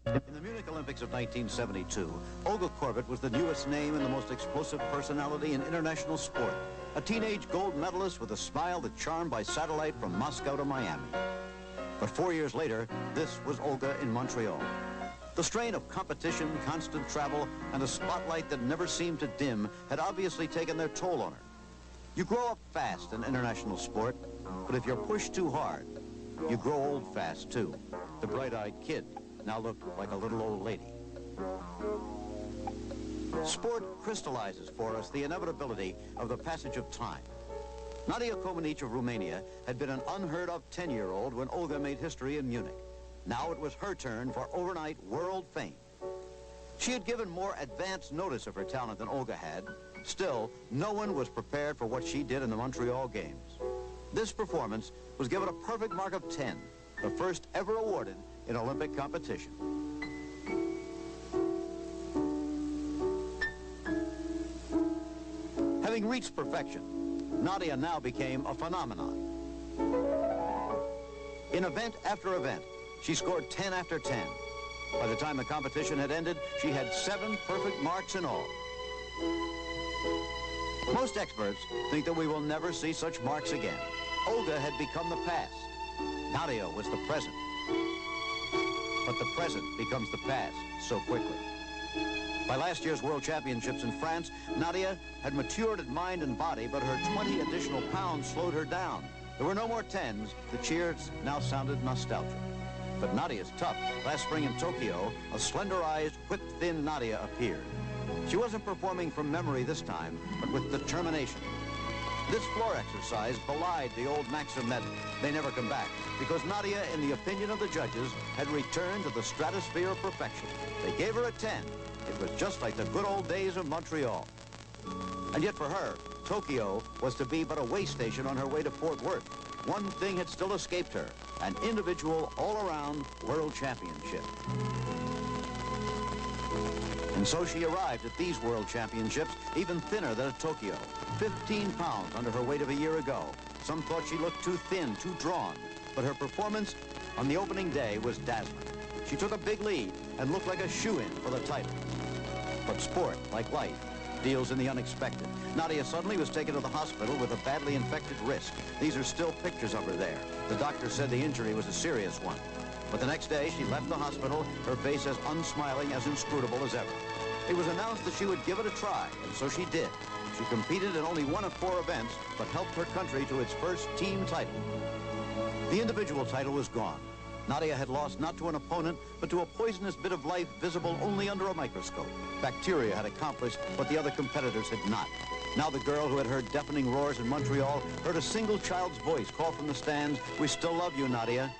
In the Munich Olympics of 1972, Olga Korbut was the newest name and the most explosive personality in international sport. A teenage gold medalist with a smile that charmed by satellite from Moscow to Miami. But 4 years later, this was Olga in Montreal. The strain of competition, constant travel, and a spotlight that never seemed to dim had obviously taken their toll on her. You grow up fast in international sport, but if you're pushed too hard, you grow old fast too. The bright-eyed kid now looked like a little old lady. Sport crystallizes for us the inevitability of the passage of time. Nadia Comaneci of Romania had been an unheard-of 10-year-old when Olga made history in Munich. Now it was her turn for overnight world fame. She had given more advance notice of her talent than Olga had. Still, no one was prepared for what she did in the Montreal Games. This performance was given a perfect mark of 10, the first ever awarded in Olympic competition. Having reached perfection, Nadia now became a phenomenon. In event after event, she scored 10 after 10. By the time the competition had ended, she had 7 perfect marks in all. Most experts think that we will never see such marks again. Olga had become the past. Nadia was the present. But the present becomes the past so quickly. By last year's World Championships in France, Nadia had matured in mind and body, but her 20 additional pounds slowed her down. There were no more 10s. The cheers now sounded nostalgic. But Nadia's tough. Last spring in Tokyo, a slenderized, whip-thin Nadia appeared. She wasn't performing from memory this time, but with determination. This floor exercise belied the old maxim that they never come back, because Nadia, in the opinion of the judges, had returned to the stratosphere of perfection. They gave her a 10. It was just like the good old days of Montreal. And yet for her, Tokyo was to be but a way station on her way to Fort Worth. One thing had still escaped her, an individual all-around world championship. And so she arrived at these world championships even thinner than at Tokyo, 15 pounds under her weight of a year ago. Some thought she looked too thin, too drawn, but her performance on the opening day was dazzling. She took a big lead and looked like a shoo-in for the title. But sport, like life, deals in the unexpected. Nadia suddenly was taken to the hospital with a badly infected wrist. These are still pictures of her there. The doctor said the injury was a serious one. But the next day, she left the hospital, her face as unsmiling, as inscrutable as ever. It was announced that she would give it a try, and so she did. She competed in only 1 of 4 events, but helped her country to its first team title. The individual title was gone. Nadia had lost not to an opponent, but to a poisonous bit of life visible only under a microscope. Bacteria had accomplished what the other competitors had not. Now the girl who had heard deafening roars in Montreal heard a single child's voice call from the stands, "We still love you, Nadia."